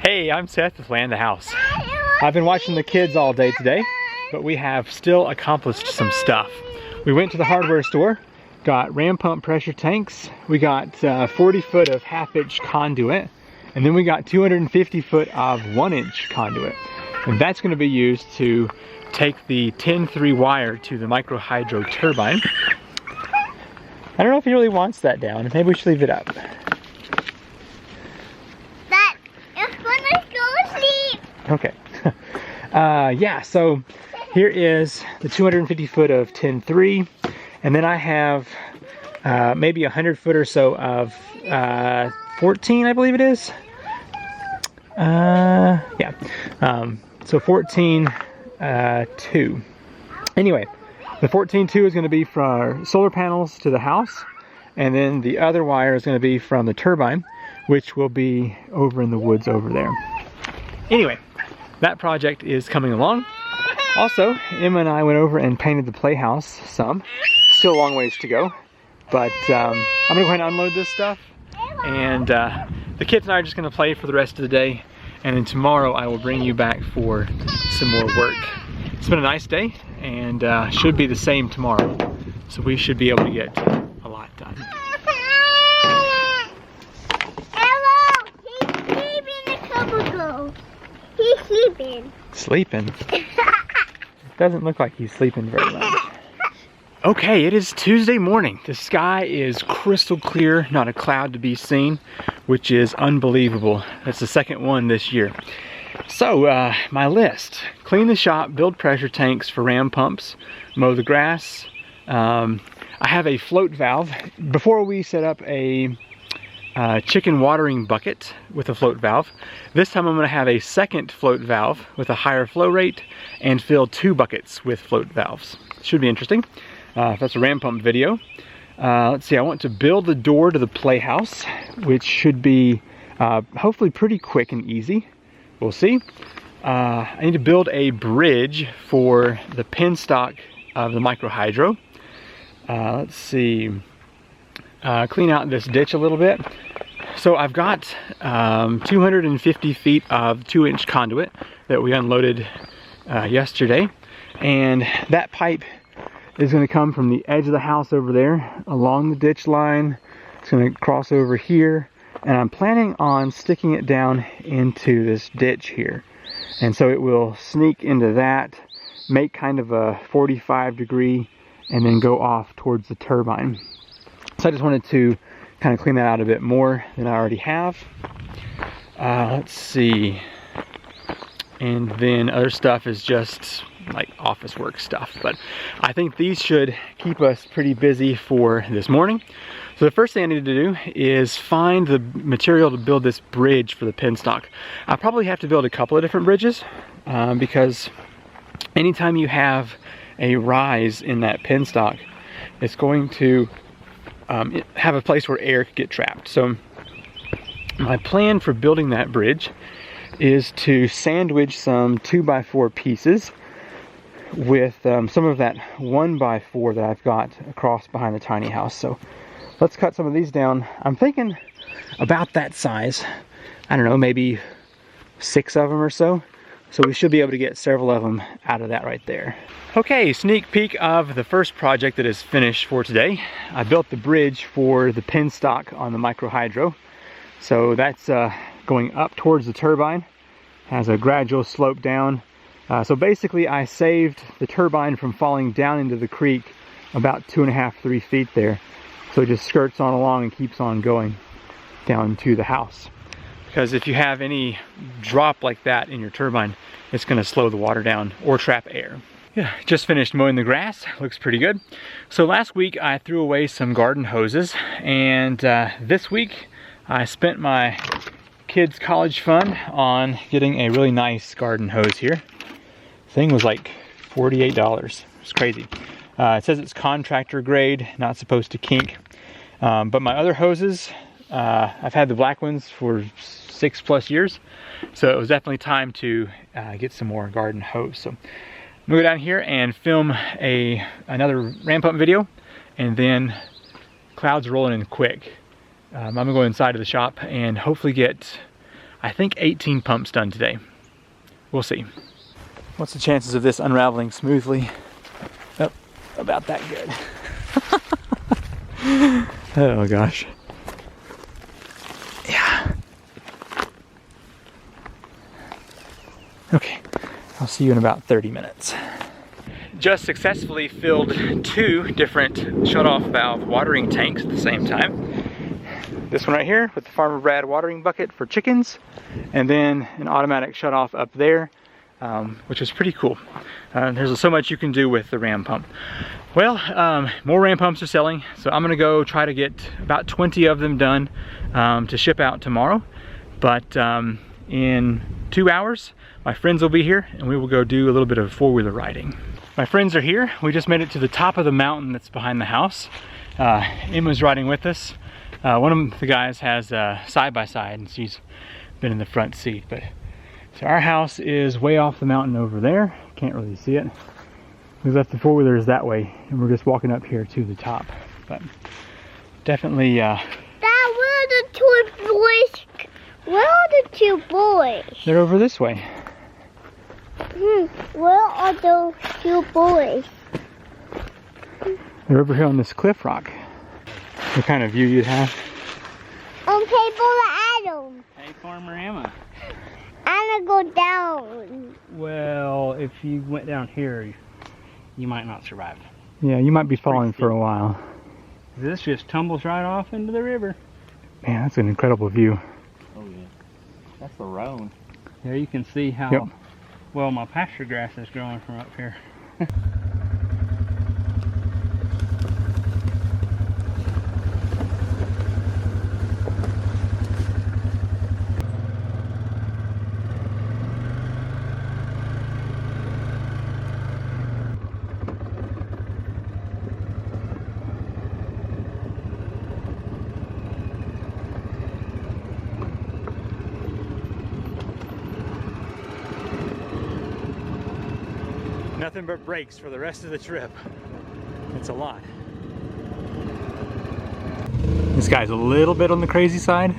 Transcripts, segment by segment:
Hey, I'm Seth with Land the House. I've been watching the kids all day today, but we have still accomplished some stuff. We went to the hardware store, got ram pump pressure tanks, we got 40 foot of half-inch conduit, and then we got 250 foot of 1-inch conduit. And that's going to be used to take the 10-3 wire to the micro hydro turbine. I don't know if he really wants that down. Maybe we should leave it up. Okay. Yeah, so here is the 250 foot of 10-3, and then I have maybe 100 foot or so of 14, I believe it is. Yeah. So 14-2. Anyway, the 14-2 is going to be for solar panels to the house, and then the other wire is going to be from the turbine, which will be over in the woods over there. Anyway, that project is coming along. Also, Emma and I went over and painted the playhouse some. Still a long ways to go, but I'm gonna go ahead and unload this stuff, and the kids and I are just gonna play for the rest of the day, and then tomorrow I will bring you back for some more work. It's been a nice day, and should be the same tomorrow, so we should be able to get a lot done. He's sleeping. Sleeping? It doesn't look like he's sleeping very much. Okay, it is Tuesday morning. The sky is crystal clear, not a cloud to be seen, which is unbelievable. That's the second one this year. So, my list: clean the shop, build pressure tanks for ram pumps, mow the grass. I have a float valve. Before we set up a chicken watering bucket with a float valve. This time I'm going to have a second float valve with a higher flow rate and fill 2 buckets with float valves. Should be interesting. That's a ram pump video. Let's see, I want to build the door to the playhouse, which should be hopefully pretty quick and easy. We'll see. I need to build a bridge for the pinstock of the micro hydro. Let's see. Clean out this ditch a little bit. So I've got 250 feet of 2-inch conduit that we unloaded yesterday, and that pipe is going to come from the edge of the house over there along the ditch line. It's going to cross over here, and I'm planning on sticking it down into this ditch here, and so it will sneak into that, make kind of a 45-degree, and then go off towards the turbine. So I just wanted to kind of clean that out a bit more than I already have. Let's see. And then other stuff is just like office work stuff. But I think these should keep us pretty busy for this morning. So the first thing I need to do is find the material to build this bridge for the pinstock. I'll probably have to build a couple of different bridges because anytime you have a rise in that pinstock, it's going to have a place where air could get trapped. So my plan for building that bridge is to sandwich some 2x4 pieces with some of that 1x4 that I've got across behind the tiny house. So let's cut some of these down. I'm thinking about that size. I don't know, maybe 6 of them or so. So we should be able to get several of them out of that right there. Okay, sneak peek of the first project that is finished for today. I built the bridge for the pinstock on the micro hydro. So that's going up towards the turbine. Has a gradual slope down. So basically I saved the turbine from falling down into the creek about 2.5–3 feet there. So it just skirts on along and keeps on going down to the house. Because if you have any drop like that in your turbine, it's going to slow the water down or trap air. Yeah, just finished mowing the grass. Looks pretty good. So last week I threw away some garden hoses, and this week I spent my kids' college fund on getting a really nice garden hose here. Thing was like $48. It's crazy. It says it's contractor grade, not supposed to kink. But my other hoses, I've had the black ones for 6+ years, so it was definitely time to get some more garden hose. So I'm gonna go down here and film another ram pump video, and then clouds rolling in quick. I'm gonna go inside of the shop and hopefully get I think 18 pumps done today. We'll see. What's the chances of this unraveling smoothly? Oh, about that good. Oh gosh. Yeah. Okay, I'll see you in about 30 minutes. Just successfully filled 2 different shutoff valve watering tanks at the same time. This one right here with the Farmer Brad watering bucket for chickens, and then an automatic shutoff up there, which is pretty cool. There's so much you can do with the ram pump. Well, more ram pumps are selling, so I'm gonna go try to get about 20 of them done to ship out tomorrow. But in 2 hours, my friends will be here and we will go do a little bit of 4-wheeler riding. My friends are here. We just made it to the top of the mountain that's behind the house. Emma's riding with us. One of the guys has a side-by-side and she's been in the front seat. But so our house is way off the mountain over there. Can't really see it. We left the 4-wheelers that way and we're just walking up here to the top. But definitely Dad, where are the 2 boys? Where are the 2 boys? they're over this way. Where are those 2 boys? They're over here on this cliff rock. What kind of view you'd have? People Adam. Hey, Farmer Emma. I'm gonna go down. Well, if you went down here, you might not survive. Yeah, you might be falling for a while. This just tumbles right off into the river. Man, that's an incredible view. Oh yeah, that's the road. There you can see how Yep. well my pasture grass is growing from up here. Nothing but brakes for the rest of the trip. It's a lot. This guy's a little bit on the crazy side.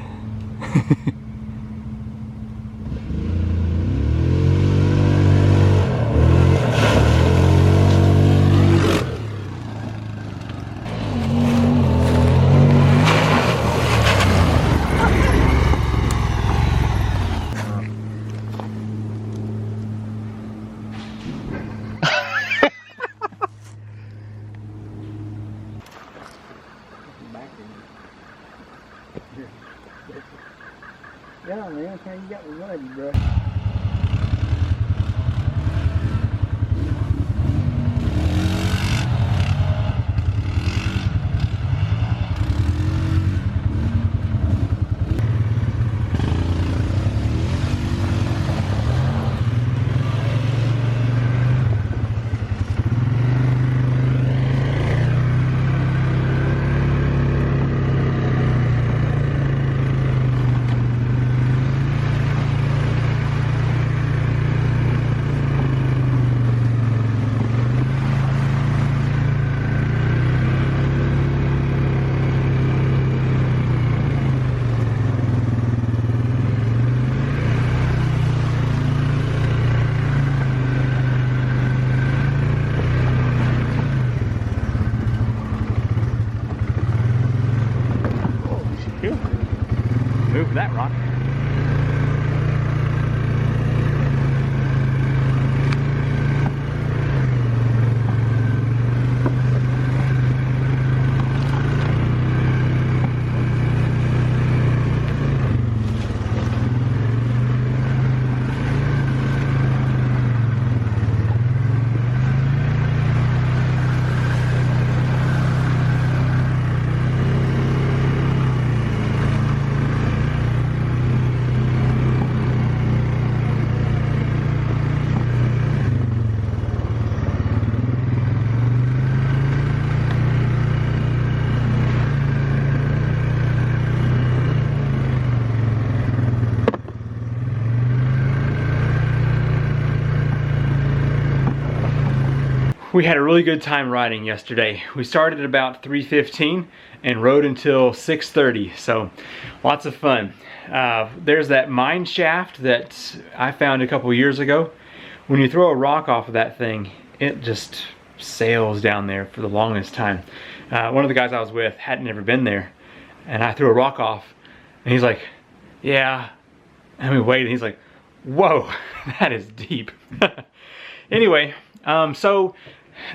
Yeah, man, how you got me muddy, bro. Move that rock. We had a really good time riding yesterday. We started at about 3:15 and rode until 6:30, so lots of fun. There's that mine shaft that I found a couple years ago. When you throw a rock off of that thing, it just sails down there for the longest time. One of the guys I was with hadn't never been there, and I threw a rock off, and he's like, yeah. And we waited, and he's like, whoa, that is deep. Anyway, so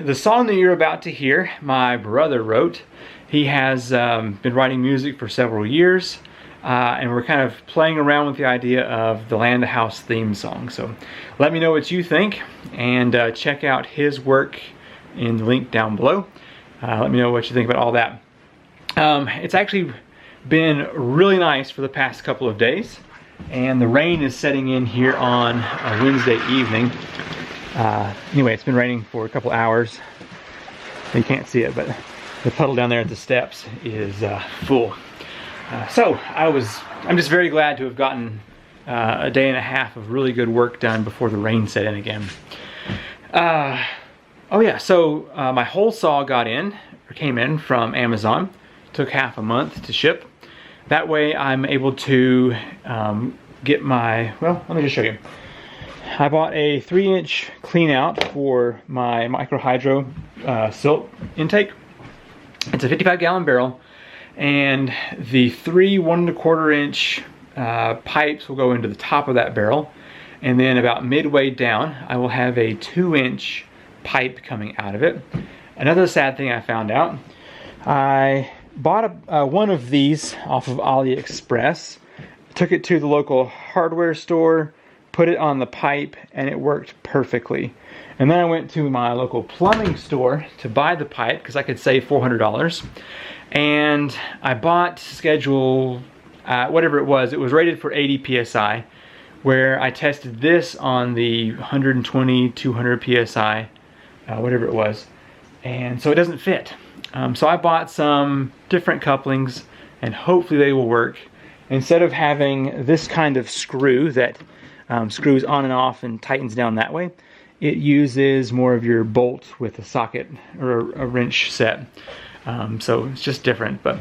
the song that you're about to hear, my brother wrote. He has been writing music for several years, and we're kind of playing around with the idea of the Land House theme song. So let me know what you think, and check out his work in the link down below. Let me know what you think about all that. It's actually been really nice for the past couple of days, and the rain is setting in here on a Wednesday evening. Anyway, it's been raining for a couple hours. You can't see it, but the puddle down there at the steps is full. So I'm just very glad to have gotten a day and a half of really good work done before the rain set in again. Oh yeah, so my hole saw came in from Amazon. Took half a month to ship. That way I'm able to get my, well, let me just show you. I bought a 3-inch clean out for my micro hydro silt intake. It's a 55-gallon barrel, and the 3 1¼ inch pipes will go into the top of that barrel, and then about midway down I will have a 2-inch pipe coming out of it. Another sad thing I found out, I bought one of these off of AliExpress, took it to the local hardware store, put it on the pipe, and it worked perfectly. And then I went to my local plumbing store to buy the pipe because I could save $400. And I bought schedule, whatever it was rated for 80 PSI, where I tested this on the 120, 200 PSI, whatever it was. And so it doesn't fit. So I bought some different couplings, and hopefully they will work. Instead of having this kind of screw that screws on and off and tightens down that way, it uses more of your bolt with a socket or a wrench set. So it's just different, but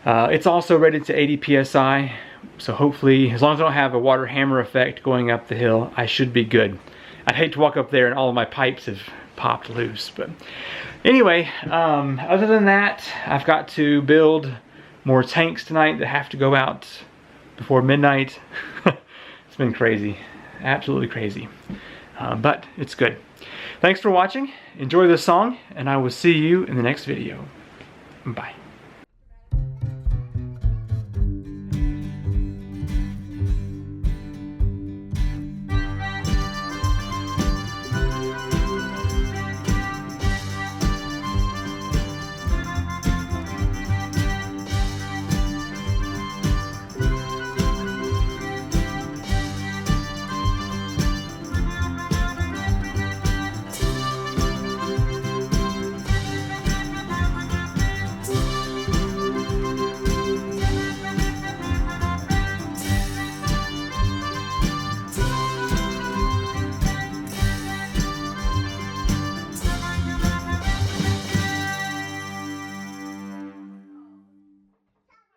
it's also rated to 80 PSI. So hopefully, as long as I don't have a water hammer effect going up the hill, I should be good. I'd hate to walk up there and all of my pipes have popped loose, but anyway, other than that, I've got to build more tanks tonight that have to go out before midnight. It's been crazy, absolutely crazy, but it's good. Thanks for watching. Enjoy this song, and I will see you in the next video. Bye.